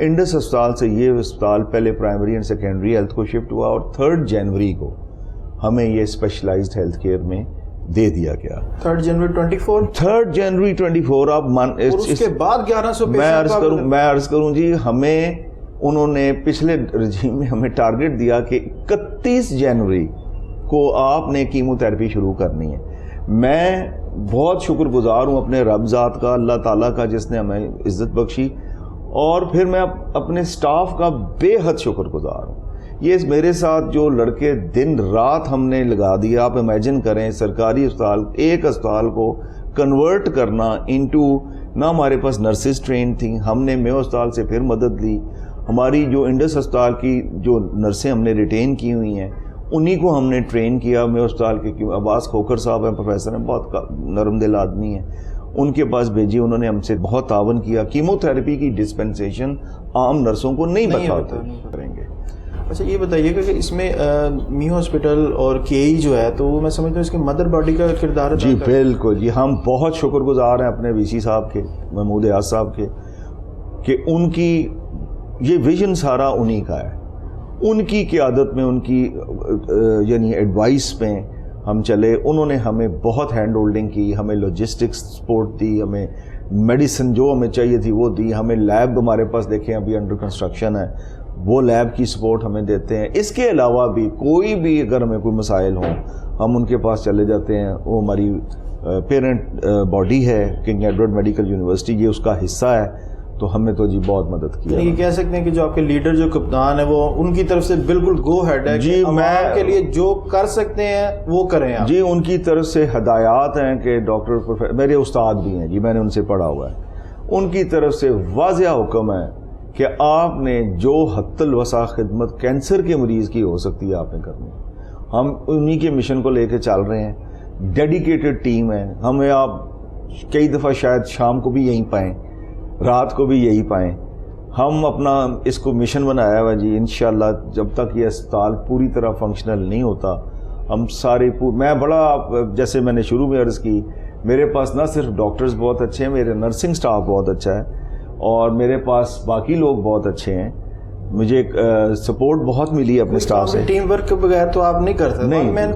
Indus اسپتال سے یہ اسپتال پہلے پرائمری اینڈ سیکنڈری ہیلتھ کو شفٹ ہوا اور 3 جنوری کو ہمیں یہ اسپیشلائزڈ ہیلتھ کیئر میں دے دیا گیا. 3 جنوری 24 آپ اس کے بعد 1100 میں عرض کروں جی, ہمیں انہوں نے پچھلے رجیم میں ہمیں ٹارگٹ دیا کہ 31 جنوری کو آپ نے کیمو تھراپی شروع کرنی ہے. میں بہت شکر گزار ہوں اپنے رب ذات کا, اللہ تعالیٰ کا, جس نے ہمیں عزت بخشی, اور پھر میں اپنے سٹاف کا بے حد شکر گزار ہوں. یہ میرے ساتھ جو لڑکے دن رات ہم نے لگا دیا, آپ امیجن کریں سرکاری اسپتال, ایک اسپتال کو کنورٹ کرنا انٹو, نہ ہمارے پاس نرسز ٹرین تھیں, ہم نے میو اسپتال سے پھر مدد لی, ہماری جو انڈس اسپتال کی جو نرسیں ہم نے ریٹین کی ہوئی ہیں انہی کو ہم نے ٹرین کیا. میو اسپتال کے عباس کھوکھر صاحب ہیں, پروفیسر ہیں, بہت نرم دل آدمی ہیں, ان کے پاس بھیجی, انہوں نے ہم سے بہت تعاون کیا. کیمو تھراپی کی ڈسپنسیشن عام نرسوں کو نہیں بتاتے کریں گے. اچھا یہ بتائیے کہ اس میں میو ہاسپٹل اور کے ای جو ہے تو وہ میں سمجھتا ہوں اس کی مدر باڈی کا کردار ہے. جی بالکل جی, ہم بہت شکر گزار ہیں اپنے وی سی صاحب کے, محمود ایاز صاحب کے, کہ ان کی یہ ویژن سارا انہی کا ہے. ان کی قیادت میں, ان کی یعنی ایڈوائس پہ ہم چلے. انہوں نے ہمیں بہت ہینڈ ہولڈنگ کی, ہمیں لاجسٹکس سپورٹ دی, ہمیں میڈیسن جو ہمیں چاہیے تھی وہ دی, ہمیں لیب ہمارے پاس دیکھیں ابھی انڈر کنسٹرکشن ہے, وہ لیب کی سپورٹ ہمیں دیتے ہیں. اس کے علاوہ بھی کوئی بھی اگر ہمیں کوئی مسائل ہوں ہم ان کے پاس چلے جاتے ہیں. وہ ہماری پیرنٹ باڈی ہے کنگ ایڈورڈ میڈیکل یونیورسٹی, یہ اس کا حصہ ہے, تو ہمیں تو جی بہت مدد کی. یہ کہہ سکتے ہیں کہ جو آپ کے لیڈر جو کپتان ہے وہ ان کی طرف سے بالکل گو ہیڈ ہے جی, میں کے لیے جو کر سکتے ہیں وہ کریں آپ. جی ان کی طرف سے ہدایات ہیں کہ ڈاکٹر میرے استاد بھی ہیں جی, میں نے ان سے پڑھا ہوا ہے, ان کی طرف سے واضح حکم ہے کہ آپ نے جو حد الوسع خدمت کینسر کے مریض کی ہو سکتی ہے آپ نے کرنی. ہم انہی کے مشن کو لے کے چل رہے ہیں, ڈیڈیکیٹڈ ٹیم ہے. ہمیں آپ کئی دفعہ شاید شام کو بھی یہیں پائیں, رات کو بھی یہی پائیں. ہم اپنا اس کو مشن بنایا ہوا جی, انشاءاللہ جب تک یہ اسپتال پوری طرح فنکشنل نہیں ہوتا ہم سارے میں بڑا, جیسے میں نے شروع میں عرض کی, میرے پاس نہ صرف ڈاکٹرز بہت اچھے ہیں, میرے نرسنگ سٹاف بہت اچھا ہے, اور میرے پاس باقی لوگ بہت اچھے ہیں. مجھے سپورٹ بہت ملی ہے اپنے سٹاف سے. ٹیم ورک کے بغیر تو آپ نہیں کر سکتے. نہیں,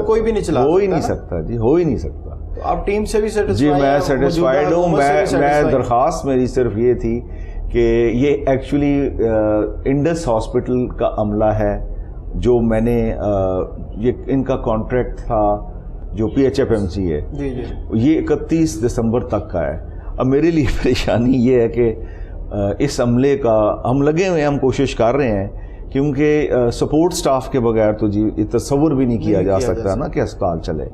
کوئی بھی نہیں چلا, ہو ہی نہیں سکتا جی, ہو ہی نہیں سکتا. آپ ٹیم سے بھی جی میں سیٹسفائیڈ ہوں. میں درخواست میری صرف یہ تھی کہ یہ ایکچولی انڈس ہاسپٹل کا عملہ ہے جو میں نے یہ ان کا کانٹریکٹ تھا جو P H F M C ہے, یہ 31 دسمبر تک کا ہے. اب میرے لیے پریشانی یہ ہے کہ اس عملے کا ہم لگے ہوئے, ہم کوشش کر رہے ہیں, کیونکہ سپورٹ سٹاف کے بغیر تو جی تصور بھی نہیں کیا جا سکتا نا کہ اسپتال چلے.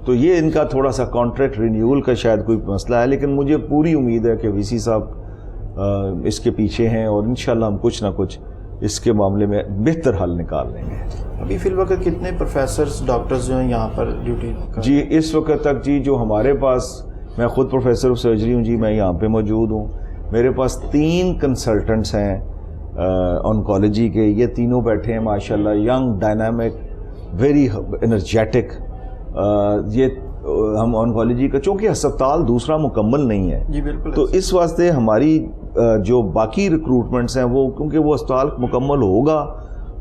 تو یہ ان کا تھوڑا سا کانٹریکٹ رینیول کا شاید کوئی مسئلہ ہے, لیکن مجھے پوری امید ہے کہ وی سی صاحب اس کے پیچھے ہیں, اور انشاءاللہ ہم کچھ نہ کچھ اس کے معاملے میں بہتر حل نکال لیں گے. ابھی فی الوقت کتنے پروفیسرز ڈاکٹرز جو ہیں یہاں پر ڈیوٹی؟ جی اس وقت تک جی جو ہمارے پاس, میں خود پروفیسر آف سرجری ہوں جی, میں یہاں پہ موجود ہوں. میرے پاس 3 کنسلٹنٹس ہیں آنکالوجی کے, یہ تینوں بیٹھے ہیں ماشاءاللہ, ینگ, ڈائنامک, ویری انرجیٹک. یہ ہم آنکالوجی کا, چونکہ ہسپتال دوسرا مکمل نہیں ہے جی بالکل, تو اس واسطے ہماری جو باقی ریکروٹمنٹس ہیں وہ, کیونکہ وہ اسپتال مکمل ہوگا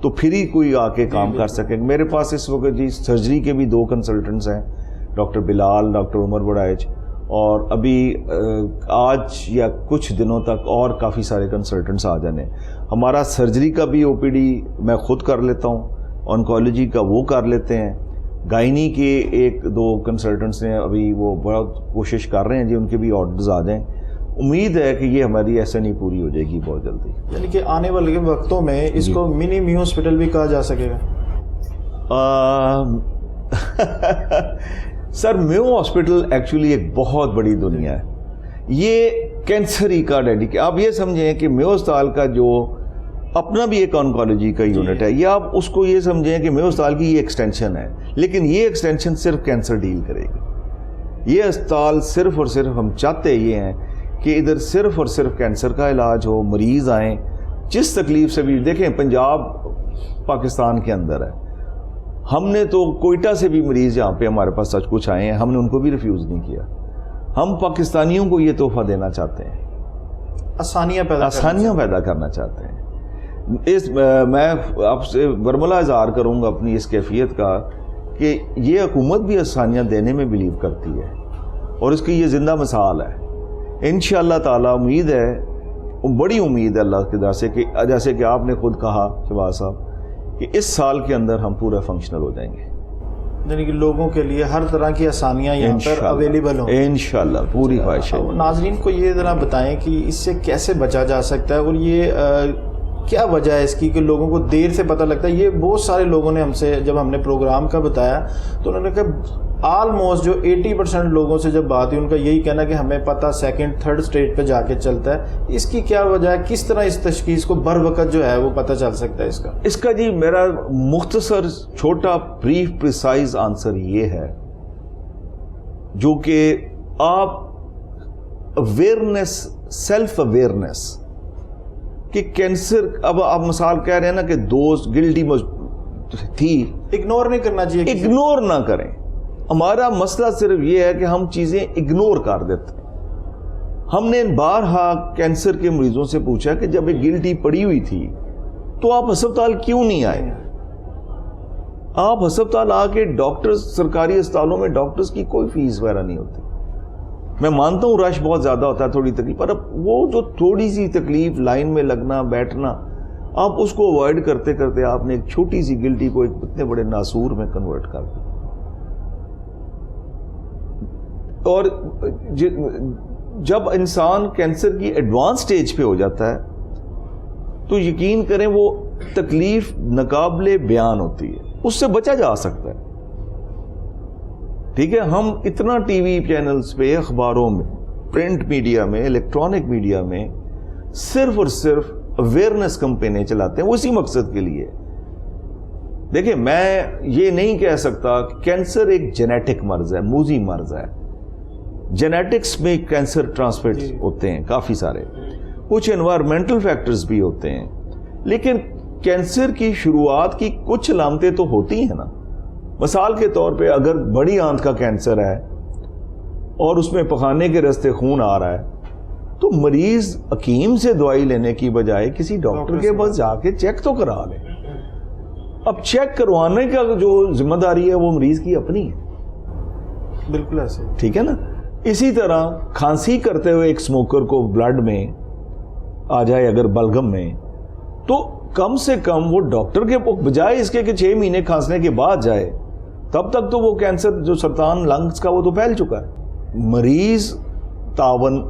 تو پھر ہی کوئی آ کے کام کر سکے. میرے پاس اس وقت جی سرجری کے بھی 2 کنسلٹنٹس ہیں, ڈاکٹر بلال, ڈاکٹر عمر بڑائچ, اور ابھی آج یا کچھ دنوں تک اور کافی سارے کنسلٹنٹس آ جانے. ہمارا سرجری کا بھی او پی ڈی میں خود کر لیتا ہوں, آنکالوجی کا وہ کر لیتے ہیں, گائنی کے 1-2 کنسلٹنٹس نے ابھی وہ بہت کوشش کر رہے ہیں جی ان کے بھی آرڈرز آ جائیں. امید ہے کہ یہ ہماری ایسا نہیں پوری ہو جائے گی بہت جلدی. یعنی کہ آنے والے وقتوں میں اس کو منی میو ہاسپٹل بھی کہا جا سکے گا؟ سر میو ہاسپٹل ایکچولی ایک بہت بڑی دنیا ہے. یہ کینسر ہی کا آپ یہ سمجھیں کہ میو اسپتال کا جو اپنا بھی ایک آنکالوجی کا یونٹ ہے, یہ آپ اس کو یہ سمجھیں کہ میو اسپتال کی یہ ایکسٹینشن ہے, لیکن یہ ایکسٹینشن صرف کینسر ڈیل کرے گی. یہ اسپتال صرف اور صرف, ہم چاہتے یہ ہیں کہ ادھر صرف اور صرف کینسر کا علاج ہو, مریض آئیں جس تکلیف سے بھی. دیکھیں پنجاب پاکستان کے اندر ہے, ہم نے تو کوئٹہ سے بھی مریض یہاں پہ ہمارے پاس سچ کچھ آئے ہیں, ہم نے ان کو بھی ریفیوز نہیں کیا. ہم پاکستانیوں کو یہ تحفہ دینا چاہتے ہیں آسانیاں پیدا کرنا چاہتے ہیں. میں آپ سے برملا اظہار کروں گا اپنی اس کیفیت کا کہ یہ حکومت بھی آسانیاں دینے میں بلیو کرتی ہے اور اس کی یہ زندہ مثال ہے. انشاءاللہ تعالی امید ہے, بڑی امید ہے اللہ کی طرف سے کہ جیسے کہ آپ نے خود کہا شہباز صاحب کہ اس سال کے اندر ہم پورا فنکشنل ہو جائیں گے, یعنی کہ لوگوں کے لیے ہر طرح کی آسانیاں یہاں پر اویلیبل ہوں انشاءاللہ. پوری خواہش ہے. ناظرین کو یہ ذرا بتائیں کہ اس سے کیسے بچا جا سکتا ہے اور یہ کیا وجہ ہے اس کی کہ لوگوں کو دیر سے پتہ لگتا ہے. یہ بہت سارے لوگوں نے ہم سے جب ہم نے پروگرام کا بتایا تو انہوں نے کہا آلموسٹ جو 80% لوگوں سے جب بات ہوئی ان کا یہی کہنا کہ ہمیں پتہ سیکنڈ تھرڈ اسٹیج پہ جا کے چلتا ہے. اس کی کیا وجہ ہے, کس طرح اس تشخیص کو بر وقت جو ہے وہ پتہ چل سکتا ہے اس کا جی میرا مختصر چھوٹا بریف پریسائز آنسر یہ ہے جو کہ آپ اویئرنس, سیلف اویئرنس کہ کینسر, اب آپ مثال کہہ رہے ہیں نا کہ دوست گلٹی تھی, اگنور نہیں کرنا چاہیے, اگنور نہ کریں. ہمارا مسئلہ صرف یہ ہے کہ ہم چیزیں اگنور کر دیتے ہیں. ہم نے بارہا کینسر کے مریضوں سے پوچھا کہ جب ایک گلٹی پڑی ہوئی تھی تو آپ ہسپتال کیوں نہیں آئے؟ آپ ہسپتال آ کے ڈاکٹرز, سرکاری اسپتالوں میں ڈاکٹرز کی کوئی فیس وغیرہ نہیں ہوتی. میں مانتا ہوں رش بہت زیادہ ہوتا ہے, تھوڑی تکلیف, پر اب وہ جو تھوڑی سی تکلیف, لائن میں لگنا, بیٹھنا, آپ اس کو اوائڈ کرتے کرتے آپ نے ایک چھوٹی سی گلٹی کو ایک اتنے بڑے ناسور میں کنورٹ کر دیا. اور جب انسان کینسر کی ایڈوانس سٹیج پہ ہو جاتا ہے تو یقین کریں وہ تکلیف ناقابل بیان ہوتی ہے, اس سے بچا جا سکتا ہے. ٹھیک ہے, ہم اتنا ٹی وی چینلز پہ, اخباروں میں, پرنٹ میڈیا میں, الیکٹرانک میڈیا میں صرف اور صرف اویئرنس کمپینیں چلاتے ہیں, وہ اسی مقصد کے لیے. دیکھیں میں یہ نہیں کہہ سکتا کہ کینسر ایک جینیٹک مرض ہے, موذی مرض ہے. جینیٹکس میں کینسر ٹرانسمٹ ہوتے ہیں کافی سارے, کچھ انوائرمنٹل فیکٹرز بھی ہوتے ہیں, لیکن کینسر کی شروعات کی کچھ علامتیں تو ہوتی ہیں نا. مثال کے طور پہ اگر بڑی آنت کا کینسر ہے اور اس میں پخانے کے راستے خون آ رہا ہے تو مریض حکیم سے دوائی لینے کی بجائے کسی ڈاکٹر کے پاس جا کے چیک تو کرا لے. اب چیک کروانے کا جو ذمہ داری ہے وہ مریض کی اپنی ہے. بالکل ایسے, ٹھیک ہے نا. اسی طرح کھانسی کرتے ہوئے ایک سموکر کو بلڈ میں آ جائے اگر بلغم میں, تو کم سے کم وہ ڈاکٹر کے بجائے اس کے کہ 6 مہینے کھانسنے کے بعد جائے, تب تک تو وہ کینسر جو سرطان لنگز کا وہ تو پھیل چکا ہے. مریض تعاون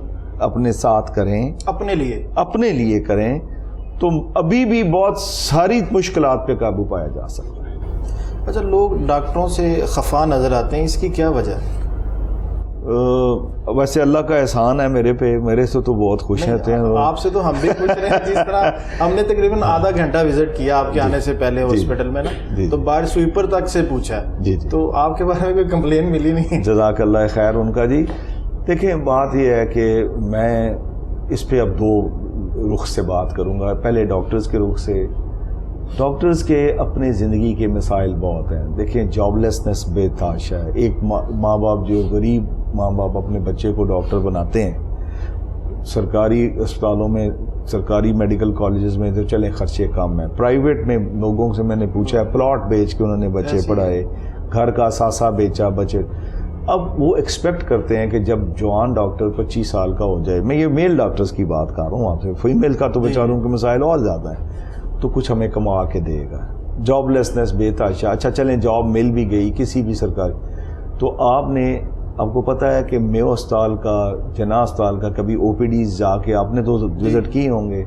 اپنے ساتھ کریں, اپنے لیے کریں تو ابھی بھی بہت ساری مشکلات پہ قابو پایا جا سکتا ہے. اچھا, لوگ ڈاکٹروں سے خفا نظر آتے ہیں, اس کی کیا وجہ ہے؟ ویسے اللہ کا احسان ہے میرے پہ, میرے سے تو بہت خوش رہتے ہیں. آپ سے تو ہم بھی خوش رہے ہیں. جس طرح ہم نے تقریباً آدھا گھنٹہ وزٹ کیا آپ کے آنے سے پہلے ہاسپٹل میں نا, تو باہر سویپر تک سے پوچھا تو آپ کے بارے میں کوئی کمپلین ملی نہیں. جزاک اللہ خیر ان کا. جی دیکھیں بات یہ ہے کہ میں اس پہ اب 2 رخ سے بات کروں گا. پہلے ڈاکٹرز کے رخ سے. ڈاکٹرز کے اپنے زندگی کے مسائل بہت ہیں. دیکھیں جاب لیسنس بے تحاشا ہے. ایک ماں باپ, جو غریب ماں باپ اپنے بچے کو ڈاکٹر بناتے ہیں, سرکاری اسپتالوں میں, سرکاری میڈیکل کالجز میں تو چلیں خرچے کم ہیں. پرائیویٹ میں لوگوں سے میں نے پوچھا ہے, پلاٹ بیچ کے انہوں نے بچے پڑھائے, گھر کا اثاثہ بیچا بچے. اب وہ ایکسپیکٹ کرتے ہیں کہ جب جوان ڈاکٹر 25 سال کا ہو جائے, میں یہ میل ڈاکٹرز کی بات کر رہا ہوں آپ سے, فیمیل کا تو بیچاروں کے مسائل اور زیادہ ہیں, تو کچھ ہمیں کما کے دے گا. جاب لیسنس بے تحاشا. اچھا چلیں جاب مل بھی گئی کسی بھی سرکاری, تو آپ کو پتہ ہے کہ میو اسپتال کا, جناح اسپتال کا کبھی او پی ڈیز جا کے آپ نے تو وزٹ کیے ہوں گے.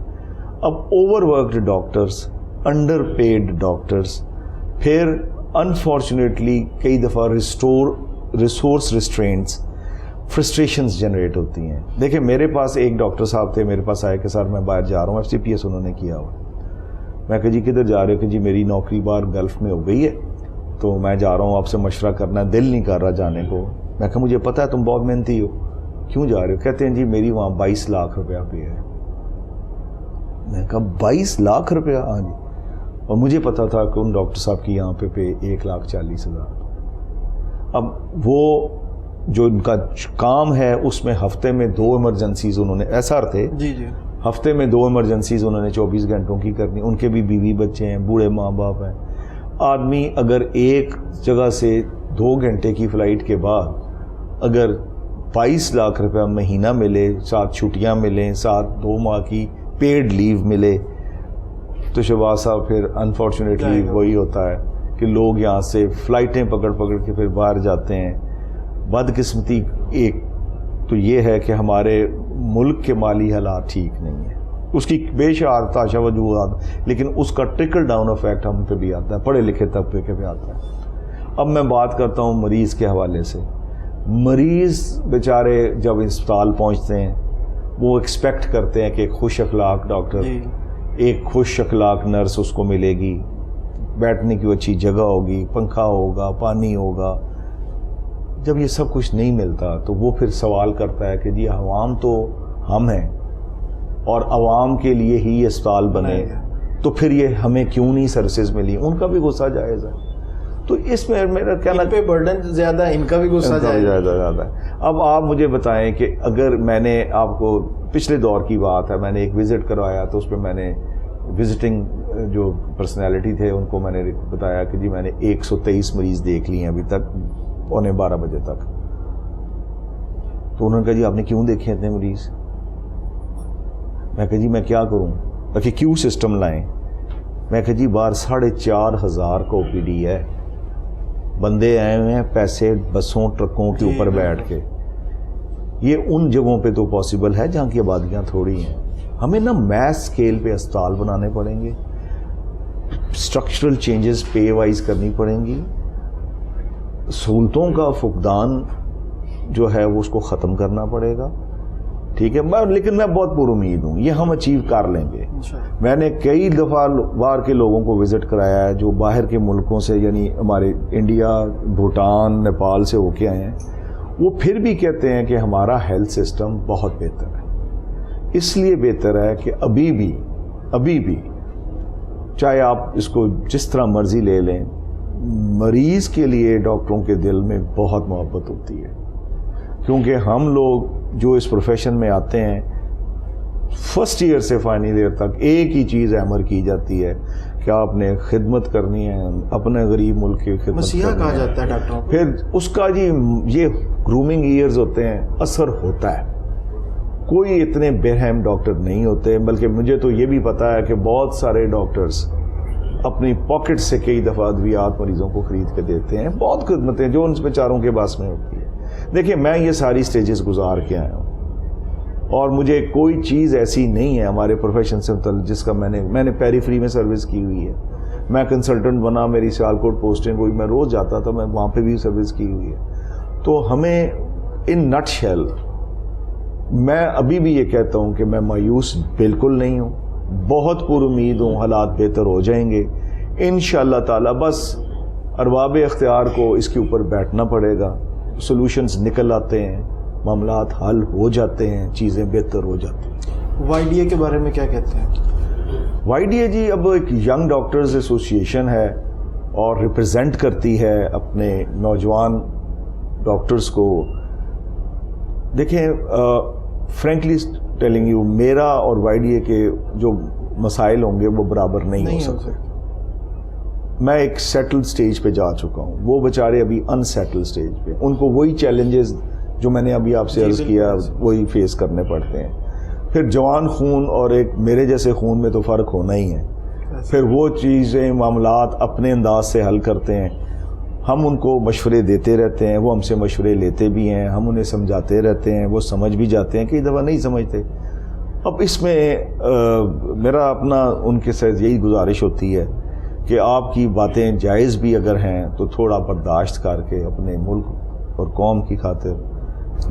اب overworked doctors, underpaid doctors, پھر انفارچونیٹلی کئی دفعہ ریسورس ریسٹرینٹس, فرسٹریشنز جنریٹ ہوتی ہیں. دیکھیں میرے پاس ایک ڈاکٹر صاحب تھے, میرے پاس آئے کہ سر میں باہر جا رہا ہوں, FCPS انہوں نے کیا ہوا. میں کہ جی کدھر جا رہے ہو؟ کہ جی میری نوکری باہر گلف میں ہو گئی ہے تو میں جا رہا ہوں, آپ سے مشورہ کرنا, دل نہیں کر رہا جانے کو. میں کہا مجھے پتہ ہے تم بہت محنتی ہو, کیوں جا رہے ہو؟ کہتے ہیں جی میری وہاں 22 لاکھ روپیہ پہ ہے. میں کہا 22 لاکھ روپیہ؟ ہاں جی. اور مجھے پتا تھا کہ ان ڈاکٹر صاحب کی یہاں پہ 1,40,000. اب وہ جو ان کا کام ہے اس میں ہفتے میں 2 ایمرجنسیز انہوں نے SR تھے، جی جی، ہفتے میں 2 ایمرجنسیز انہوں نے 24 گھنٹوں کی کرنی. ان کے بھی بیوی بچے ہیں، بوڑھے ماں باپ ہیں. آدمی اگر ایک جگہ سے 2 گھنٹے کی فلائٹ کے بعد اگر 22 لاکھ روپیہ مہینہ ملے، 7 چھٹیاں ملیں، 2 ماہ کی پیڈ لیو ملے، تو شہباز صاحب پھر انفارچونیٹلی وہی ہوتا ہے کہ لوگ یہاں سے فلائٹیں پکڑ کے پھر باہر جاتے ہیں. بدقسمتی ایک تو یہ ہے کہ ہمارے ملک کے مالی حالات ٹھیک نہیں ہیں، اس کی بے شمار تاشا وجوہات، لیکن اس کا ٹرکل ڈاؤن افیکٹ ہم پہ بھی آتا ہے، پڑھے لکھے طبقے کے پہ آتا ہے. اب میں بات کرتا ہوں مریض کے حوالے سے. مریض بیچارے جب اسپتال پہنچتے ہیں وہ ایکسپیکٹ کرتے ہیں کہ ایک خوش اخلاق ڈاکٹر، ایک خوش اخلاق نرس اس کو ملے گی، بیٹھنے کی اچھی جگہ ہوگی، پنکھا ہوگا، پانی ہوگا. جب یہ سب کچھ نہیں ملتا تو وہ پھر سوال کرتا ہے کہ جی عوام تو ہم ہیں اور عوام کے لیے ہی یہ اسپتال بنے، تو پھر یہ ہمیں کیوں نہیں سروسز ملی. ان کا بھی غصہ جائز ہے. تو اس میں میرا کہنا ان پہ برڈن زیادہ، ان کا بھی غصہ زیادہ ہے. اب آپ مجھے بتائیں کہ اگر میں نے آپ کو پچھلے دور کی بات ہے، میں نے ایک وزٹ کروایا تو اس پہ میں نے وزٹنگ جو پرسنالٹی تھے ان کو میں نے بتایا کہ جی میں نے 123 مریض دیکھ لیے ہیں ابھی تک 11:15 بجے تک. تو انہوں نے کہا جی آپ نے کیوں دیکھے اتنے مریض؟ میں کہا جی میں کیا کروں کہ کیوں سسٹم لائیں؟ میں کہا جی باہر 4,500 کا OPD ہے، بندے آئے ہوئے ہیں پیسے بسوں ٹرکوں کے اوپر بیٹھ کے. یہ ان جگہوں پہ تو پاسبل ہے جہاں کی آبادیاں تھوڑی ہیں. ہمیں نا میس اسکیل پہ اسپتال بنانے پڑیں گے، اسٹرکچرل چینجز پے وائز کرنی پڑیں گی، سہولتوں کا فقدان جو ہے وہ اس کو ختم کرنا پڑے گا. ٹھیک ہے، لیکن میں بہت پر امید ہوں یہ ہم اچیو کر لیں گے. میں نے کئی دفعہ باہر کے لوگوں کو وزٹ کرایا ہے جو باہر کے ملکوں سے، یعنی ہمارے انڈیا، بھوٹان، نیپال سے ہو کے آئے ہیں. وہ پھر بھی کہتے ہیں کہ ہمارا ہیلتھ سسٹم بہت بہتر ہے. اس لیے بہتر ہے کہ ابھی بھی چاہے آپ اس کو جس طرح مرضی لے لیں، مریض کے لیے ڈاکٹروں کے دل میں بہت محبت ہوتی ہے. کیونکہ ہم لوگ جو اس پروفیشن میں آتے ہیں فرسٹ ایئر سے فائنل ایئر تک ایک ہی چیز ہیمر کی جاتی ہے کہ آپ نے خدمت کرنی ہے، اپنے غریب ملک کی خدمت مسیحا کہا جاتا ہے ڈاکٹروں کو. پھر اس کا جی یہ گرومنگ ایئرز ہوتے ہیں، اثر ہوتا ہے. کوئی اتنے بے-رحم ڈاکٹر نہیں ہوتے، بلکہ مجھے تو یہ بھی پتا ہے کہ بہت سارے ڈاکٹرز اپنی پاکٹ سے کئی دفعہ ادویات مریضوں کو خرید کے دیتے ہیں. بہت خدمتیں جو ان بیچاروں کے پاس میں ہوتی ہے. دیکھیں میں یہ ساری سٹیجز گزار کے آیا ہوں اور مجھے کوئی چیز ایسی نہیں ہے ہمارے پروفیشن سے متعلق جس کا میں نے پیری میں سروس کی ہوئی ہے. میں کنسلٹنٹ بنا، میری سیالکوٹ پوسٹنگ ہوئی، میں روز جاتا تھا، میں وہاں پہ بھی سروس کی ہوئی ہے. تو ہمیں ان نٹ شیل میں ابھی بھی یہ کہتا ہوں کہ میں مایوس بالکل نہیں ہوں، بہت پر امید ہوں حالات بہتر ہو جائیں گے انشاءاللہ تعالی. بس ارباب اختیار کو اس کے اوپر بیٹھنا پڑے گا، سولوشنز نکل آتے ہیں، معاملات حل ہو جاتے ہیں، چیزیں بہتر ہو جاتی ہیں. YDA کے بارے میں کیا کہتے ہیں؟ YDA جی اب ایک ینگ ڈاکٹرز ایسوسیشن ہے اور ریپرزینٹ کرتی ہے اپنے نوجوان ڈاکٹرز کو. دیکھیں فرینکلی ٹیلنگ یو، میرا اور YDA کے جو مسائل ہوں گے وہ برابر نہیں ہو سکتے. میں ایک سیٹل سٹیج پہ جا چکا ہوں، وہ بیچارے ابھی ان سیٹل سٹیج پہ، ان کو وہی چیلنجز جو میں نے ابھی آپ سے عرض کیا وہی فیس کرنے پڑتے ہیں. پھر جوان خون اور ایک میرے جیسے خون میں تو فرق ہونا ہی ہے. پھر وہ چیزیں معاملات اپنے انداز سے حل کرتے ہیں. ہم ان کو مشورے دیتے رہتے ہیں، وہ ہم سے مشورے لیتے بھی ہیں، ہم انہیں سمجھاتے رہتے ہیں، وہ سمجھ بھی جاتے ہیں، کئی دفعہ نہیں سمجھتے. اب اس میں میرا اپنا ان کے ساتھ یہی گزارش ہوتی ہے کہ آپ کی باتیں جائز بھی اگر ہیں تو تھوڑا برداشت کر کے اپنے ملک اور قوم کی خاطر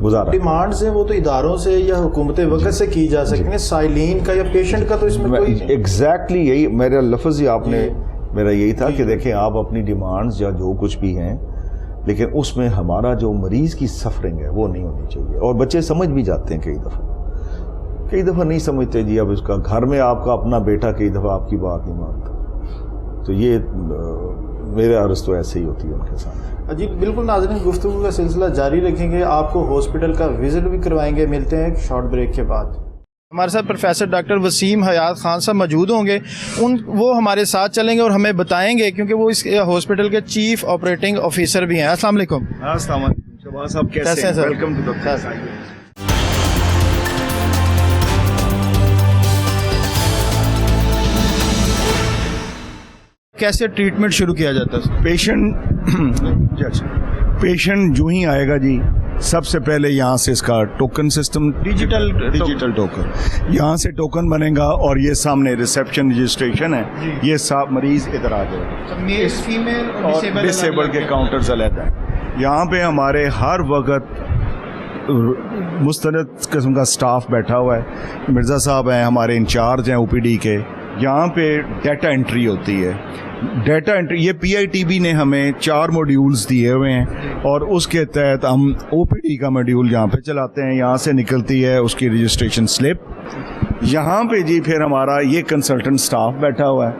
گزارا. ڈیمانڈز ہیں وہ تو اداروں سے یا حکومت وقت سے کی جا سکتی ہیں، سائلین کا یا پیشنٹ کا تو اس میں کوئی ایگزیکٹلی یہی میرا لفظ ہی آپ نے میرا یہی تھا کہ دیکھیں آپ اپنی ڈیمانڈز یا جو کچھ بھی ہیں، لیکن اس میں ہمارا جو مریض کی سفرنگ ہے وہ نہیں ہونی چاہیے. اور بچے سمجھ بھی جاتے ہیں، کئی دفعہ نہیں سمجھتے. جی اب اس کا گھر میں آپ کا اپنا بیٹا کئی دفعہ آپ کی بات نہیں مانتا، تو یہ میرا عرض تو ایسے ہی ہوتی ہے ان کے سامنے. جی بالکل ناظرین، گفتگو کا سلسلہ جاری رکھیں گے، آپ کو ہاسپٹل کا وزٹ بھی کروائیں گے. ملتے ہیں ایک شارٹ بریک کے بعد. ہمارے ساتھ پروفیسر ڈاکٹر وسیم حیات خان صاحب موجود ہوں گے. وہ ہمارے ساتھ چلیں گے اور ہمیں بتائیں گے، کیونکہ وہ اس ہاسپٹل کے چیف آپریٹنگ آفیسر بھی ہیں. السلام علیکم. السلام علیکم شہباز صاحب، کیسے ہیں؟ Welcome to the. کیسے ٹریٹمنٹ شروع کیا جاتا ہے؟ پیشنٹ جو ہی آئے گا جی، سب سے پہلے یہاں سے اس کا ٹوکن سسٹم، ڈیجیٹل ٹوکن، یہاں سے ٹوکن بنے گا اور یہ سامنے ریسیپشن رجسٹریشن ہے. یہ سب مریض ادھر آ جائے گا اور ڈسیبل کے کاؤنٹرز علیحدہ ہیں. یہاں پہ ہمارے ہر وقت مستند قسم کا سٹاف بیٹھا ہوا ہے. مرزا صاحب ہیں ہمارے انچارج ہیں او پی ڈی کے. یہاں پہ ڈیٹا انٹری ہوتی ہے. ڈیٹا انٹری یہ پی آئی ٹی بی نے ہمیں 4 موڈیولز دیے ہوئے ہیں اور اس کے تحت ہم او پی ڈی کا موڈیول یہاں پہ چلاتے ہیں. یہاں سے نکلتی ہے اس کی رجسٹریشن سلپ. یہاں پہ جی پھر ہمارا یہ کنسلٹنٹ سٹاف بیٹھا ہوا ہے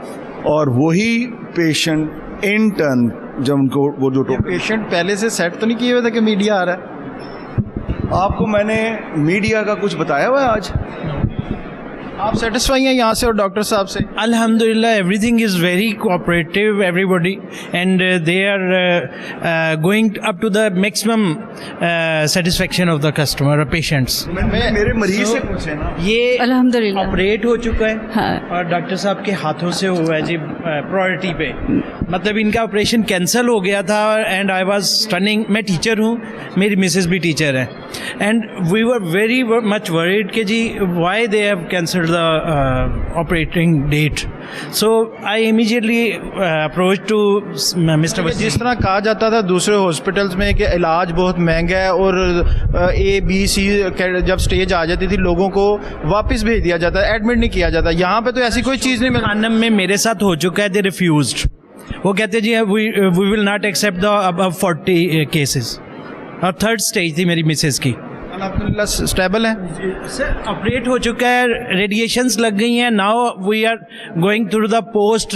اور وہی پیشنٹ ان ٹرن جب ان کو وہ جو پیشنٹ پہلے سے سیٹ تو نہیں کیے ہوئے تھا کہ میڈیا آ رہا ہے؟ آپ کو میں نے میڈیا کا کچھ بتایا ہوا ہے آج؟ آپ سیٹسفائی ہیں یہاں سے اور ڈاکٹر صاحب سے؟ Alhamdulillah, everything is very cooperative, everybody, and they are going up to the maximum satisfaction of the customer or patients. میرے مریض سے پوچھیں نا. یہ الحمدللہ آپریٹ ہو چکا ہے ہاں. اور ڈاکٹر صاحب کے ہاتھوں سے ہوا ہے جی پرائرٹی پہ. مطلب ان کا آپریشن کینسل ہو گیا تھا اینڈ آئی واز اسٹننگ. میں ٹیچر ہوں، میری مسز بھی ٹیچر ہے، and we were very much worried کہ جی why they have cancelled the operating date. So I immediately approach to Mr. جس طرح کہا جاتا تھا دوسرے ہاسپٹلس میں کہ علاج بہت مہنگا ہے اور اے بی سی جب سٹیج آ جاتی تھی لوگوں کو واپس بھیج دیا جاتا ہے، ایڈمٹ نہیں کیا جاتا. یہاں پہ تو ایسی کوئی چیز نہیں. خانم میں میرے ساتھ ہو چکا ہے، دے ریفیوزڈ. وہ کہتے جی we will not accept the above 40 cases. اور 3rd اسٹیج تھی میری مسز کی. الحمدللہ اسٹیبل ہے سر، آپریٹ ہو چکا ہے، ریڈیشنس لگ گئی ہیں. Now we are going through the post.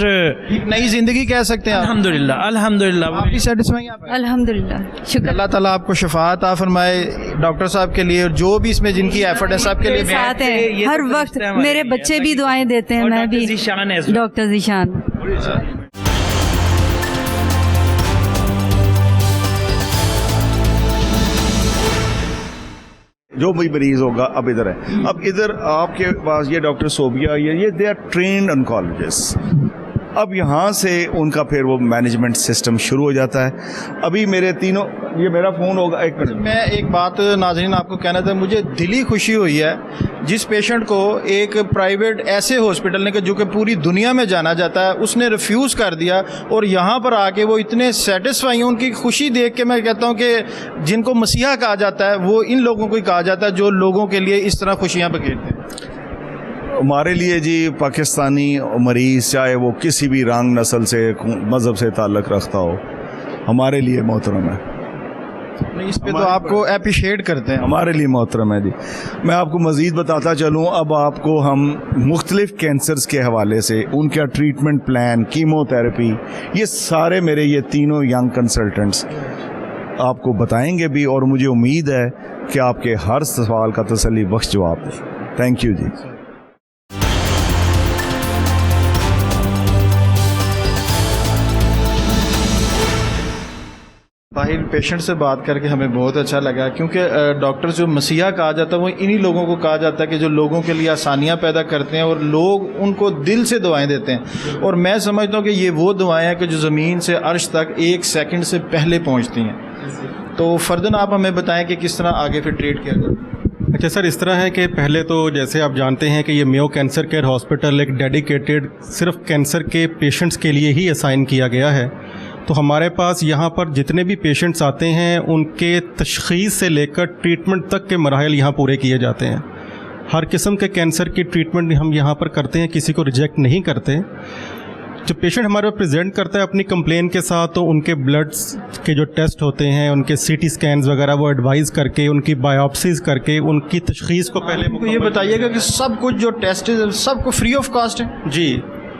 نئی زندگی کہہ سکتے ہیں. الحمدللہ الحمدللہ. آپ بھی سیٹسفائی ہیں؟ الحمدللہ شکر. اللہ تعالیٰ آپ کو شفا عطا فرمائے ڈاکٹر صاحب کے لیے اور جو بھی اس میں جن کی ایفرٹ ہے سب کے لیے. ساتھ ہیں ہر وقت. میرے بچے بھی دعائیں دیتے ہیں. میں بھی. ڈاکٹر ذیشان. جو بھی مریض ہوگا اب ادھر ہے. اب ادھر آپ کے پاس یہ ڈاکٹر صوبیہ یہ دے آر ٹرینڈ انکالوجسٹ. اب یہاں سے ان کا پھر وہ مینجمنٹ سسٹم شروع ہو جاتا ہے. ابھی میرے تینوں یہ میرا فون ہوگا. ایک منٹ میں ایک بات ناظرین آپ کو کہنا تھا. مجھے دلی خوشی ہوئی ہے جس پیشنٹ کو ایک پرائیویٹ ایسے ہاسپٹل نے کہ جو کہ پوری دنیا میں جانا جاتا ہے اس نے ریفیوز کر دیا اور یہاں پر آ کے وہ اتنے سیٹسفائی ہیں. ان کی خوشی دیکھ کے میں کہتا ہوں کہ جن کو مسیحا کہا جاتا ہے وہ ان لوگوں کو ہی کہا جاتا ہے جو لوگوں کے لیے اس طرح خوشیاں بکھیرتے ہیں. ہمارے لیے جی پاکستانی مریض چاہے وہ کسی بھی رنگ نسل سے مذہب سے تعلق رکھتا ہو ہمارے لیے محترم ہے. اس پہ تو آپ کو اپریشیٹ کرتے ہیں. ہمارے لیے محترم ہے جی. میں آپ کو مزید بتاتا چلوں. اب آپ کو ہم مختلف کینسرز کے حوالے سے ان کا ٹریٹمنٹ پلان، کیمو تھراپی، یہ سارے میرے یہ تینوں ینگ کنسلٹنٹس آپ کو بتائیں گے بھی اور مجھے امید ہے کہ آپ کے ہر سوال کا تسلی بخش جواب دیں. تھینک یو جی. باہر پیشنٹ سے بات کر کے ہمیں بہت اچھا لگا کیونکہ ڈاکٹر جو مسیحا کہا جاتا ہے وہ انہی لوگوں کو کہا جاتا ہے کہ جو لوگوں کے لیے آسانیاں پیدا کرتے ہیں اور لوگ ان کو دل سے دعائیں دیتے ہیں. اور میں سمجھتا ہوں کہ یہ وہ دعائیں ہیں کہ جو زمین سے عرش تک 1 سیکنڈ سے پہلے پہنچتی ہیں. تو فردن آپ ہمیں بتائیں کہ کس طرح آگے پھر ٹریٹ کیا جائے. اچھا سر، اس طرح ہے کہ پہلے تو جیسے آپ جانتے ہیں کہ یہ میو کینسر کیئر ہاسپٹل ایک ڈیڈیکیٹڈ صرف کینسر کے پیشنٹس کے لیے ہی اسائن کیا گیا ہے. تو ہمارے پاس یہاں پر جتنے بھی پیشنٹس آتے ہیں ان کے تشخیص سے لے کر ٹریٹمنٹ تک کے مراحل یہاں پورے کیے جاتے ہیں. ہر قسم کے کینسر کی ٹریٹمنٹ ہم یہاں پر کرتے ہیں، کسی کو ریجیکٹ نہیں کرتے. جب پیشنٹ ہمارے پریزنٹ کرتا ہے اپنی کمپلین کے ساتھ تو ان کے بلڈس کے جو ٹیسٹ ہوتے ہیں، ان کے سی ٹی اسکینز وغیرہ وہ ایڈوائز کر کے، ان کی بایوپسیز کر کے ان کی تشخیص کو پہلے یہ بتائیے گا کہ سب کچھ جو ٹیسٹ ہے سب کو فری آف کاسٹ ہے؟ جی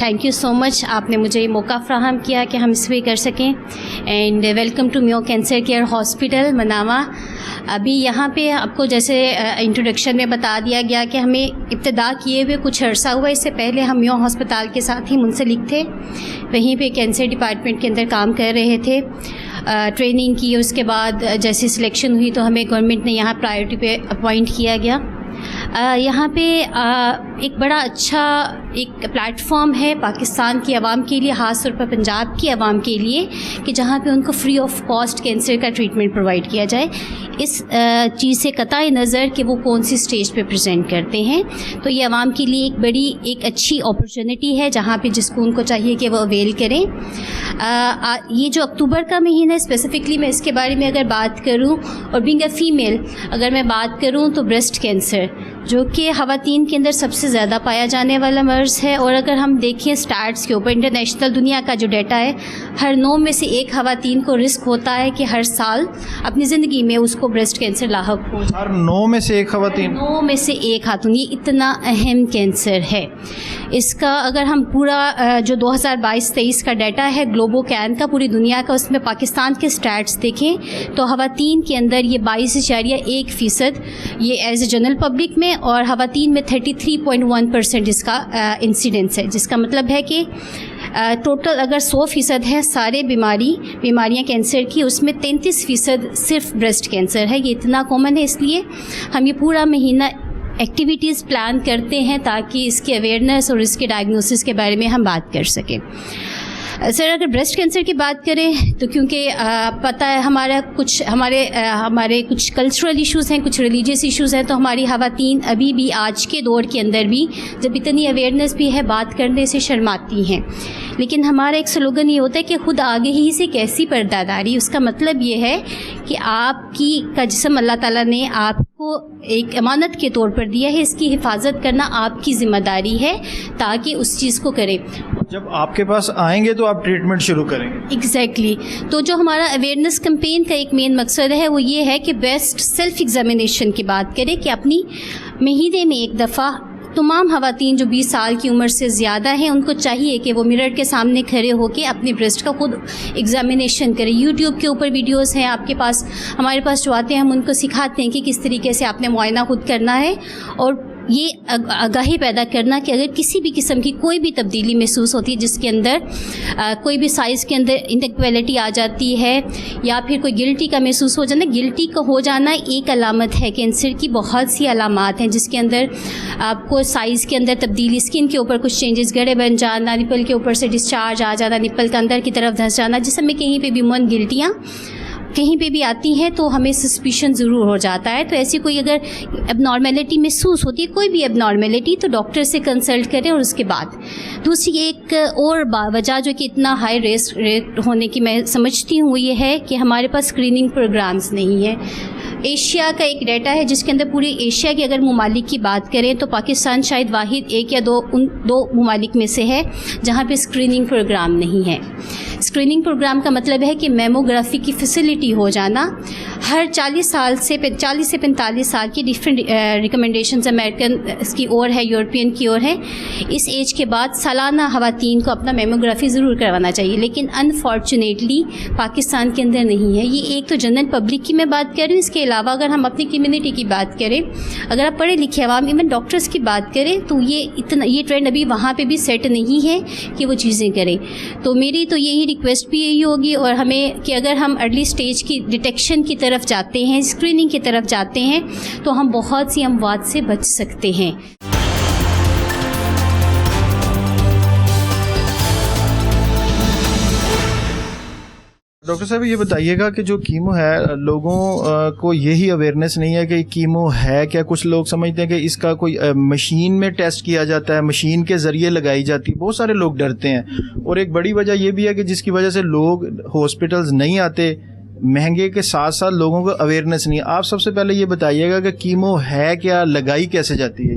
تھینک یو سو مچ، آپ نے مجھے یہ موقع فراہم کیا کہ ہم اس پہ کر سکیں. And welcome to Mayo cancer care hospital Manawa. ابھی یہاں پہ آپ کو جیسے انٹروڈکشن میں بتا دیا گیا کہ ہمیں ابتدا کیے ہوئے کچھ عرصہ ہوا. اس سے پہلے ہم میو ہسپتال کے ساتھ ہی منسلک تھے، وہیں پہ کینسر ڈپارٹمنٹ کے اندر کام کر رہے تھے. ٹریننگ کی، اس کے بعد جیسے سلیکشن ہوئی تو ہمیں گورنمنٹ نے یہاں پرائیورٹی پہ اپوائنٹ کیا گیا. یہاں پہ ایک بڑا اچھا ایک پلیٹ فارم ہے پاکستان کی عوام کے لیے، خاص طور پر پنجاب کی عوام کے لیے، کہ جہاں پہ ان کو فری آف کاسٹ کینسر کا ٹریٹمنٹ پرووائڈ کیا جائے. اس چیز سے قطع نظر کہ وہ کون سی اسٹیج پہ پریزنٹ کرتے ہیں، تو یہ عوام کے لیے ایک اچھی اپرچونٹی ہے جہاں پہ جس کو ان کو چاہیے کہ وہ اویل کریں. یہ جو اکتوبر کا مہینہ ہے، اسپیسیفکلی میں اس کے بارے میں اگر بات کروں، اور بینگ اے فیمیل اگر میں بات کروں تو بریسٹ کینسر جو کہ خواتین کے اندر سب سے زیادہ پایا جانے والا مرض ہے. اور اگر ہم دیکھیں اسٹارٹس کے اوپر، انٹرنیشنل دنیا کا جو ڈیٹا ہے، ہر 9 میں سے 1 خواتین کو رسک ہوتا ہے کہ ہر سال اپنی زندگی میں اس کو بریسٹ کینسر لاحق ہو. ہر 9 میں سے 1 خواتین، 9 میں سے 1 خاتون. یہ اتنا اہم کینسر ہے. اس کا اگر ہم پورا جو 2022-23 کا ڈیٹا ہے گلوبو کین کا پوری دنیا کا، اس میں پاکستان کے اسٹیٹس دیکھیں تو خواتین کے اندر یہ 22.1% یہ ایز اے جنرل پبلک میں، اور خواتین میں 33.1% اس کا انسیڈنس ہے. جس کا مطلب ہے کہ ٹوٹل اگر 100% ہے سارے بیماریاں کینسر کی، اس میں 33% صرف بریسٹ کینسر ہے. یہ اتنا کامن ہے، اس لیے ہم یہ پورا مہینہ ایکٹیویٹیز پلان کرتے ہیں تاکہ اس کی اویئرنیس اور اس کے ڈائگنوسس کے بارے میں ہم بات کر سکیں. سر اگر بریسٹ کینسر کی بات کریں تو کیونکہ پتہ ہے ہمارے کچھ کلچرل ایشوز ہیں، کچھ ریلیجیس ایشوز ہیں، تو ہماری خواتین ابھی بھی آج کے دور کے اندر بھی جب اتنی اویئرنیس بھی ہے بات کرنے سے شرماتی ہیں. لیکن ہمارا ایک سلوگن یہ ہوتا ہے کہ خود آگے ہی سے کیسی پردہ داری. اس کا مطلب یہ ہے کہ آپ کا جسم اللہ تعالیٰ نے آپ کو ایک امانت کے طور پر دیا ہے، اس کی حفاظت کرنا آپ کی ذمہ داری ہے تاکہ اس چیز کو کریں. جب آپ کے پاس آئیں گے تو آپ ٹریٹمنٹ شروع کریں گے. ایگزیکٹلی. تو جو ہمارا اویئرنیس کمپین کا ایک مین مقصد ہے وہ یہ ہے کہ بیسٹ سیلف ایگزامینیشن کی بات کریں، کہ اپنی مہینے میں ایک دفعہ تمام خواتین جو 20 سال کی عمر سے زیادہ ہیں ان کو چاہیے کہ وہ مرر کے سامنے کھڑے ہو کے اپنی بریسٹ کا خود ایگزامینیشن کریں. یوٹیوب کے اوپر ویڈیوز ہیں آپ کے پاس، ہمارے پاس جو آتے ہیں ہم ان کو سکھاتے ہیں کہ کس طریقے سے آپ نے معائنہ خود کرنا ہے، اور یہ آگاہی پیدا کرنا کہ اگر کسی بھی قسم کی کوئی بھی تبدیلی محسوس ہوتی ہے جس کے اندر کوئی بھی سائز کے اندر انیکویلٹی آ جاتی ہے یا پھر کوئی گلٹی کا محسوس ہو جانا. گلٹی کا ہو جانا ایک علامت ہے، کینسر کی بہت سی علامات ہیں جس کے اندر آپ کو سائز کے اندر تبدیلی، اسکن کے اوپر کچھ چینجز، گڑھے بن جانا، نپل کے اوپر سے ڈسچارج آ جانا، نپل کے اندر کی طرف دھنس جانا. جسم میں کہیں پہ بھی گلٹیاں کہیں پہ بھی آتی ہیں تو ہمیں سسپیشن ضرور ہو جاتا ہے. تو ایسی کوئی اگر اب نارمیلٹی محسوس ہوتی ہے، کوئی بھی اب نارمیلٹی، تو ڈاکٹر سے کنسلٹ کریں. اور اس کے بعد دوسری ایک اور وجہ جو کہ اتنا ہائی ریٹ ہونے کی میں سمجھتی ہوں وہ یہ ہے کہ ہمارے پاس اسکریننگ پروگرامز نہیں ہیں. ایشیا کا ایک ڈیٹا ہے جس کے اندر پورے ایشیا کے اگر ممالک کی بات کریں تو پاکستان شاید واحد ایک یا دو ممالک میں سے ہے جہاں پہ اسکریننگ پروگرام نہیں ہے. اسکریننگ پروگرام کا مطلب ہے کہ میموگرافی کی فیسلٹی ہو جانا. ہر 40 سے 45 سال کی ڈفرینٹ ریکمنڈیشنز امریکن اس کی اور ہے، یورپین کی اور ہے. اس ایج کے بعد سالانہ خواتین کو اپنا میموگرافی ضرور کروانا چاہیے، لیکن انفارچونیٹلی پاکستان کے اندر نہیں ہے. یہ ایک تو جنرل پبلک کی میں بات کر رہی ہوں. اس کے علاوہ اگر ہم اپنی کمیونٹی کی بات کریں، اگر آپ پڑھے لکھے عوام ایون ڈاکٹرز کی بات کریں تو یہ ٹرینڈ ابھی وہاں پہ بھی سیٹ نہیں ہے کہ وہ چیزیں کریں. تو میری تو یہی ریکویسٹ بھی یہی ہوگی، اور ہمیں کہ اگر ہم ارلی سٹیج کی ڈیٹیکشن کی طرف جاتے ہیں، اسکریننگ کی طرف جاتے ہیں تو ہم بہت سی اموات سے بچ سکتے ہیں. ڈاکٹر صاحب یہ بتائیے گا کہ جو کیمو ہے لوگوں کو یہی اویئرنیس نہیں ہے کہ کیمو ہے کیا. کچھ لوگ سمجھتے ہیں کہ اس کا کوئی مشین میں ٹیسٹ کیا جاتا ہے، مشین کے ذریعے لگائی جاتی ہے. بہت سارے لوگ ڈرتے ہیں، اور ایک بڑی وجہ یہ بھی ہے کہ جس کی وجہ سے لوگ ہاسپٹلز نہیں آتے. مہنگے کے ساتھ ساتھ لوگوں کو اویئرنیس نہیں ہے. آپ سب سے پہلے یہ بتائیے گا کہ کیمو ہے کیا، لگائی کیسے جاتی ہے؟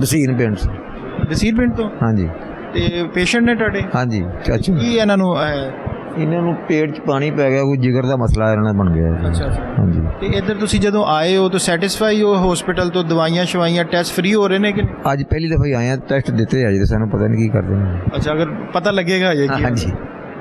ਵਸੀਨ ਪਿੰਡ ਵਸੀਰ ਪਿੰਡ ਤੋਂ? ਹਾਂਜੀ। ਤੇ ਪੇਸ਼ੈਂਟ ਨੇ ਤੁਹਾਡੇ? ਹਾਂਜੀ ਚਾਚੂ। ਕੀ ਇਹਨਾਂ ਨੂੰ ਇਹਨਾਂ ਨੂੰ ਪੇਟ 'ਚ ਪਾਣੀ ਪੈ ਗਿਆ, ਕੋਈ ਜਿਗਰ ਦਾ ਮਸਲਾ ਇਹਨਾਂ ਦਾ ਬਣ ਗਿਆ। ਅੱਛਾ। ਹਾਂਜੀ। ਤੇ ਇੱਧਰ ਤੁਸੀਂ ਜਦੋਂ ਆਏ ਹੋ ਤਾਂ ਸੈਟੀਸਫਾਈ ਹੋ ਹਸਪੀਟਲ ਤੋਂ? ਦਵਾਈਆਂ ਸ਼ਵਾਈਆਂ ਟੈਸਟ ਫ੍ਰੀ ਹੋ ਰਹੇ ਨੇ ਕਿ? ਅੱਜ ਪਹਿਲੀ ਦਫਾ ਹੀ ਆਏ ਆ, ਟੈਸਟ ਦਿੱਤੇ ਆ ਜੀ, ਸਾਨੂੰ ਪਤਾ ਨਹੀਂ ਕੀ ਕਰਦੇ ਨੇ। ਅੱਛਾ, ਅਗਰ ਪਤਾ ਲੱਗੇਗਾ ਇਹ ਕੀ? ਹਾਂਜੀ।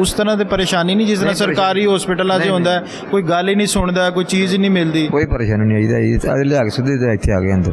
ਉਸ ਤਰ੍ਹਾਂ ਦੀ ਪਰੇਸ਼ਾਨੀ ਨਹੀਂ ਜਿਸ ਤਰ੍ਹਾਂ ਸਰਕਾਰੀ ਹਸਪੀਟਲਾਂ 'ਚ ਹੁੰਦਾ, ਕੋਈ ਗੱਲ ਹੀ ਨਹੀਂ ਸੁਣਦਾ, ਕੋਈ ਚੀਜ਼ ਹੀ ਨਹੀਂ ਮਿਲਦੀ। ਕੋਈ ਪਰੇਸ਼ਾਨੀ ਨਹੀਂ ਆਈ ਤਾਂ ਲਿਆ ਕੇ ਸਿੱਧੇ ਇੱਥੇ ਆ ਗਏ ਅੰਦਰ।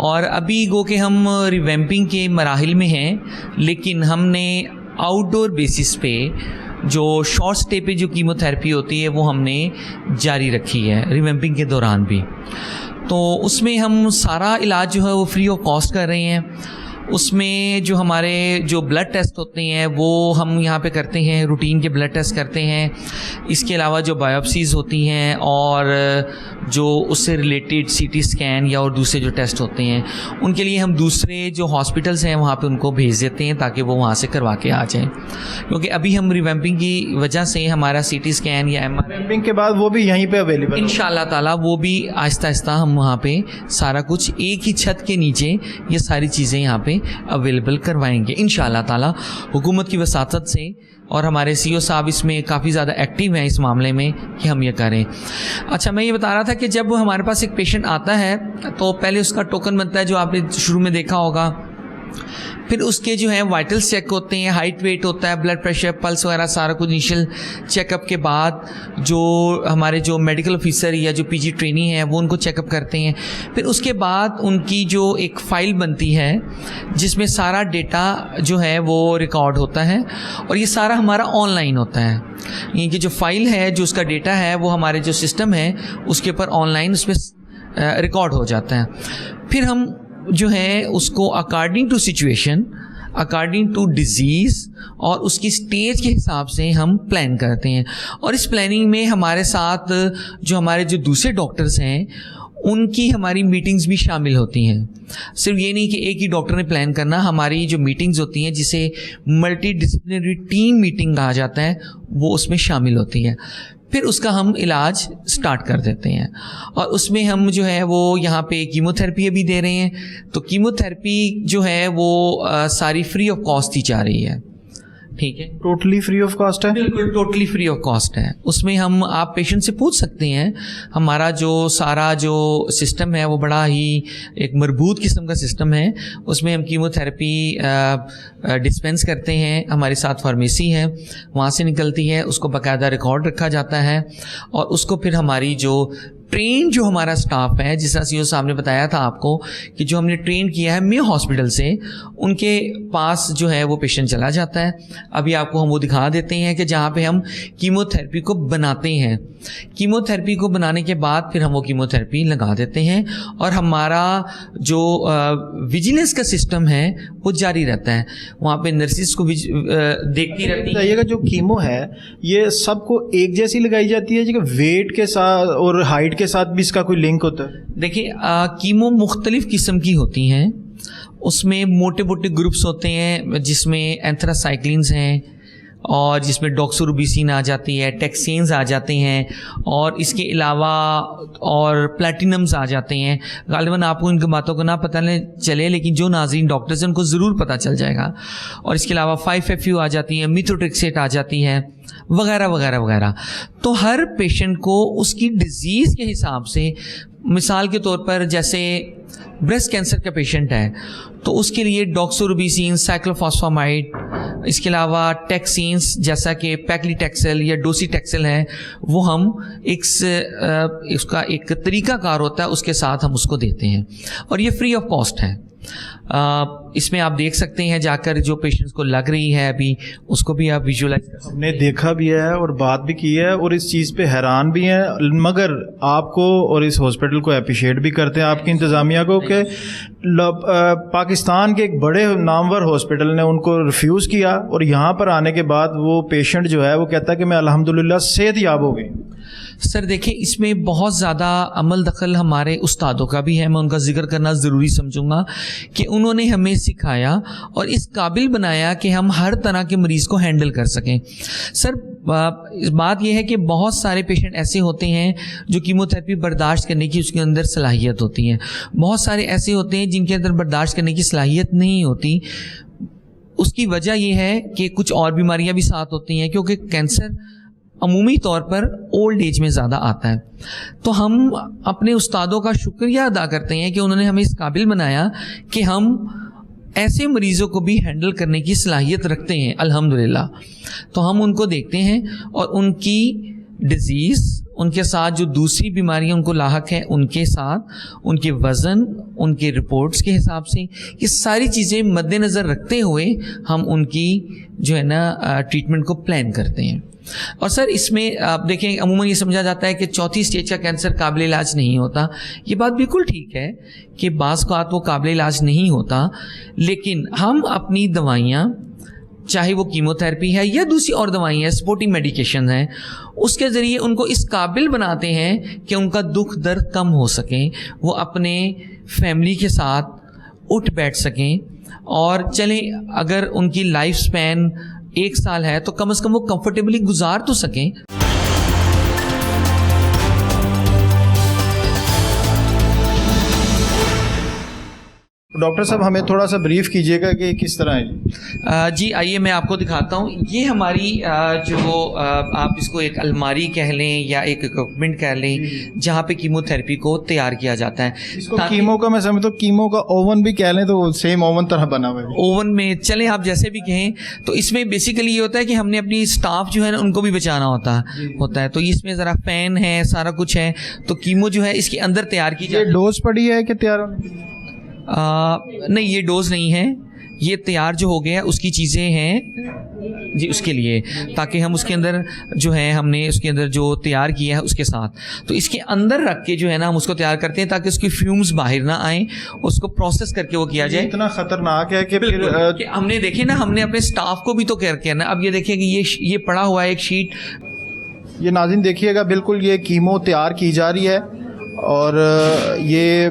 اور ابھی گو کہ ہم ریویمپنگ کے مراحل میں ہیں، لیکن ہم نے آؤٹ ڈور بیسس پہ جو شارٹ سٹے پہ جو کیمو تھراپی ہوتی ہے وہ ہم نے جاری رکھی ہے ریویمپنگ کے دوران بھی. تو اس میں ہم سارا علاج جو ہے وہ فری آف کاسٹ کر رہے ہیں. اس میں جو ہمارے جو بلڈ ٹیسٹ ہوتے ہیں وہ ہم یہاں پہ کرتے ہیں، روٹین کے بلڈ ٹیسٹ کرتے ہیں. اس کے علاوہ جو بایوپسیز ہوتی ہیں اور جو اس سے ریلیٹڈ سی ٹی اسکین یا اور دوسرے جو ٹیسٹ ہوتے ہیں ان کے لیے ہم دوسرے جو ہاسپٹلس ہیں وہاں پہ ان کو بھیج دیتے ہیں تاکہ وہ وہاں سے کروا کے آ جائیں. کیونکہ ابھی ہم ریویمپنگ کی وجہ سے ہمارا سی ٹی اسکین یا ایم آر ریویمپنگ کے بعد وہ بھی یہیں پہ اویلیبل ان شاء اللہ تعالیٰ وہ بھی آہستہ آہستہ ہم وہاں پہ سارا کچھ ایک ہی چھت کے نیچے یہ ساری چیزیں یہاں پہ اویلیبل کروائیں گے ان شاء اللہ تعالیٰ. حکومت کی وساطت سے اور ہمارے سی او صاحب اس میں کافی زیادہ ایکٹیو ہیں اس معاملے میں کہ ہم یہ کریں. اچھا، میں یہ بتا رہا تھا کہ جب ہمارے پاس ایک پیشنٹ آتا ہے تو پہلے اس کا ٹوکن بنتا ہے جو آپ نے شروع میں دیکھا ہوگا. پھر اس کے جو ہیں وائٹلس چیک ہوتے ہیں، ہائٹ ویٹ ہوتا ہے، بلڈ پریشر، پلس وغیرہ سارا کچھ انیشیل چیک اپ کے بعد جو ہمارے جو میڈیکل آفیسر یا جو پی جی ٹرینی ہیں وہ ان کو چیک اپ کرتے ہیں. پھر اس کے بعد ان کی جو ایک فائل بنتی ہے جس میں سارا ڈیٹا جو ہے وہ ریکارڈ ہوتا ہے اور یہ سارا ہمارا آن لائن ہوتا ہے. یعنی کہ جو فائل ہے جو اس کا ڈیٹا ہے وہ ہمارے جو سسٹم ہے اس کے اوپر آن لائن اس میں ریکارڈ ہو جاتا ہے. پھر ہم جو ہے اس کو according to situation, according to disease اور اس کی سٹیج کے حساب سے ہم پلان کرتے ہیں. اور اس پلاننگ میں ہمارے ساتھ جو ہمارے جو دوسرے ڈاکٹرز ہیں ان کی ہماری میٹنگز بھی شامل ہوتی ہیں. صرف یہ نہیں کہ ایک ہی ڈاکٹر نے پلان کرنا، ہماری جو میٹنگز ہوتی ہیں جسے ملٹی ڈسپلنری ٹیم میٹنگ کہا جاتا ہے وہ اس میں شامل ہوتی ہے. پھر اس کا ہم علاج سٹارٹ کر دیتے ہیں اور اس میں ہم جو ہے وہ یہاں پہ کیمو تھراپی ابھی دے رہے ہیں. تو کیمو تھراپی جو ہے وہ ساری فری آف کاسٹ ہی جا رہی ہے. ٹھیک ہے، ٹوٹلی فری آف کاسٹ ہے. بالکل ٹوٹلی فری آف کاسٹ ہے. اس میں ہم آپ پیشنٹ سے پوچھ سکتے ہیں. ہمارا جو سارا جو سسٹم ہے وہ بڑا ہی ایک مربوط قسم کا سسٹم ہے. اس میں ہم کیمو تھراپی ڈسپینس کرتے ہیں، ہمارے ساتھ فارمیسی ہے وہاں سے نکلتی ہے، اس کو باقاعدہ ریکارڈ رکھا جاتا ہے اور اس کو پھر ہماری جو ٹرین جو ہمارا سٹاف ہے، جس طرح سی او صاحب نے بتایا تھا آپ کو کہ جو ہم نے ٹرین کیا ہے میو ہاسپٹل سے، ان کے پاس جو ہے وہ پیشنٹ چلا جاتا ہے. ابھی آپ کو ہم وہ دکھا دیتے ہیں کہ جہاں پہ ہم کیمو تھراپی کو بناتے ہیں. کیمو تھراپی کو بنانے کے بعد پھر ہم وہ کیمو تھراپی لگا دیتے ہیں اور ہمارا جو ویجیلنس کا سسٹم ہے وہ جاری رہتا ہے. وہاں پہ نرسز کو دیکھتی رہتی ہے. یہ جو کیمو ہے یہ سب کو ایک جیسی لگائی جاتی ہے کہ ویٹ کے ساتھ اور ہائٹ کے ساتھ بھی اس کا کوئی لنک ہوتا ہے؟ دیکھیں کیمو مختلف قسم کی ہوتی ہیں. اس میں موٹے موٹے گروپس ہوتے ہیں جس میں اینتھراسائکلینز ہیں اور جس میں ڈاکسوروبیسین آ جاتی ہے، ٹیکسینز آ جاتے ہیں اور اس کے علاوہ اور پلیٹینمز آ جاتے ہیں. غالباً آپ کو ان کی باتوں کو نہ پتہ چلے لیکن جو ناظرین ڈاکٹرز ہیں ان کو ضرور پتہ چل جائے گا. اور اس کے علاوہ 5FU آ جاتی ہے، میتھوٹریکسیٹ آ جاتی ہے وغیرہ وغیرہ وغیرہ. تو ہر پیشنٹ کو اس کی ڈیزیز کے حساب سے، مثال کے طور پر جیسے بریسٹ کینسر کا پیشنٹ ہے تو اس کے لیے ڈاکسوروبیسین، سائکلوفاسفامائڈ، اس کے علاوہ ٹیکسینس جیسا کہ پیکلی ٹیکسل یا ڈوسی ٹیکسل ہیں وہ ہم اس کا ایک طریقہ کار ہوتا ہے اس کے ساتھ ہم اس کو دیتے ہیں اور یہ فری آف کاسٹ ہے. اس میں آپ دیکھ سکتے ہیں جا کر جو پیشنٹس کو لگ رہی ہے ابھی اس کو بھی آپ ویژولائز کر سکتے ہیں. ہم نے دیکھا بھی ہے اور بات بھی کی ہے اور اس چیز پہ حیران بھی ہیں، مگر آپ کو اور اس ہاسپٹل کو اپریشیٹ بھی کرتے ہیں آپ کی انتظامیہ کو کہ پاکستان کے ایک بڑے نامور ہاسپٹل نے ان کو ریفیوز کیا اور یہاں پر آنے کے بعد وہ پیشنٹ جو ہے وہ کہتا ہے کہ میں الحمدللہ صحت یاب ہو گئی. سر دیکھیں اس میں بہت زیادہ عمل دخل ہمارے استادوں کا بھی ہے. میں ان کا ذکر کرنا ضروری سمجھوں گا کہ انہوں نے ہمیں سکھایا اور اس قابل بنایا کہ ہم ہر طرح کے مریض کو ہینڈل کر سکیں. سر بات یہ ہے کہ بہت سارے پیشنٹ ایسے ہوتے ہیں جو کیمو تھراپی برداشت کرنے کی اس کے اندر صلاحیت ہوتی ہے. بہت سارے ایسے ہوتے ہیں جن کے اندر برداشت کرنے کی صلاحیت نہیں ہوتی. اس کی وجہ یہ ہے کہ کچھ اور بیماریاں بھی ساتھ ہوتی ہیں کیونکہ کینسر عمومی طور پر اولڈ ایج میں زیادہ آتا ہے. تو ہم اپنے استادوں کا شکریہ ادا کرتے ہیں کہ انہوں نے ہمیں اس قابل بنایا کہ ہم ایسے مریضوں کو بھی ہینڈل کرنے کی صلاحیت رکھتے ہیں الحمدللہ. تو ہم ان کو دیکھتے ہیں اور ان کی ڈیزیز ان کے ساتھ جو دوسری بیماریاں ان کو لاحق ہیں ان کے ساتھ، ان کے وزن، ان کے رپورٹس کے حساب سے، یہ ساری چیزیں مد نظر رکھتے ہوئے ہم ان کی جو ہے نا ٹریٹمنٹ کو پلان کرتے ہیں. اور سر اس میں آپ دیکھیں عموماً یہ سمجھا جاتا ہے کہ چوتھی اسٹیج کا کینسر قابل علاج نہیں ہوتا. یہ بات بالکل ٹھیک ہے کہ بعض اوقات وہ قابل علاج نہیں ہوتا، لیکن ہم اپنی دوائیاں، چاہے وہ کیمو تھراپی ہے یا دوسری اور دوائیں ہیں، سپورٹنگ میڈیکیشن ہیں، اس کے ذریعے ان کو اس قابل بناتے ہیں کہ ان کا دکھ درد کم ہو سکیں، وہ اپنے فیملی کے ساتھ اٹھ بیٹھ سکیں، اور چلیں اگر ان کی لائف سپین 1 سال ہے تو کم از کم وہ کمفرٹیبلی گزار تو سکیں. ڈاکٹر صاحب ہمیں تھوڑا سا بریف کیجیے گا کہ کس طرح ہے. جی آئیے میں آپ کو دکھاتا ہوں. یہ ہماری جو آپ اس کو ایک الماری کہہ لیں یا ایک اکوپمنٹ کہہ لیں جہاں پہ کیمو تھراپی کو تیار کیا جاتا ہے. اس کو کیمو کا میں سمجھتا ہوں کیمو کا اوون بھی کہہ لیں تو سیم اوون طرح بنا ہوا ہے. اوون میں چلیں آپ جیسے بھی کہیں، تو اس میں بیسیکلی یہ ہوتا ہے کہ ہم نے اپنی اسٹاف جو ہے نا ان کو بھی بچانا ہوتا ہے. تو اس میں ذرا فین ہے، سارا کچھ ہے، تو کیمو جو ہے اس کے اندر تیار کی جاتی ہے. ڈوز پڑی ہے کہ تیار نہیں، یہ ڈوز نہیں ہے، یہ تیار جو ہو گیا اس کی چیزیں ہیں جی اس کے لیے، تاکہ ہم اس کے اندر جو ہے ہم نے اس کے اندر جو تیار کیا ہے اس کے ساتھ، تو اس کے اندر رکھ کے جو ہے نا ہم اس کو تیار کرتے ہیں تاکہ اس کی فیومز باہر نہ آئیں، اس کو پروسیس کر کے وہ کیا جائے. اتنا خطرناک ہے کہ پھر ہم نے دیکھیں نا، ہم نے اپنے سٹاف کو بھی تو کیئر کیا نا. اب یہ دیکھیں کہ یہ پڑا ہوا ہے ایک شیٹ. یہ ناظرین دیکھیے گا، بالکل یہ کیمو تیار کی جا رہی ہے، اور یہ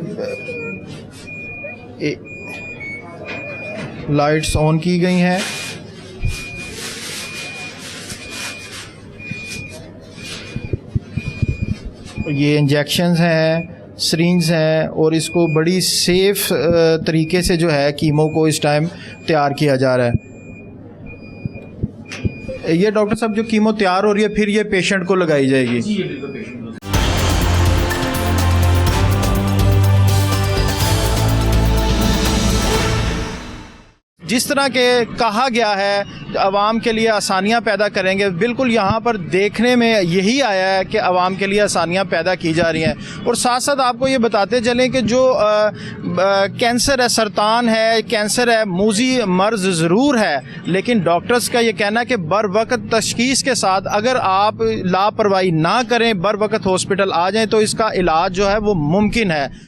لائٹس آن کی گئی ہیں. یہ انجیکشنز ہیں، سرینجز ہیں، اور اس کو بڑی سیف طریقے سے جو ہے کیمو کو اس ٹائم تیار کیا جا رہا ہے. یہ ڈاکٹر صاحب جو کیمو تیار ہو رہی ہے پھر یہ پیشنٹ کو لگائی جائے گی. جس طرح کے کہا گیا ہے عوام کے لیے آسانیاں پیدا کریں گے، بالکل یہاں پر دیکھنے میں یہی آیا ہے کہ عوام کے لیے آسانیاں پیدا کی جا رہی ہیں. اور ساتھ ساتھ آپ کو یہ بتاتے چلیں کہ جو کینسر ہے، سرطان ہے، کینسر ہے، موذی مرض ضرور ہے، لیکن ڈاکٹرز کا یہ کہنا ہے کہ بر وقت تشخیص کے ساتھ اگر آپ لاپرواہی نہ کریں، بر وقت ہاسپٹل آ جائیں تو اس کا علاج جو ہے وہ ممکن ہے.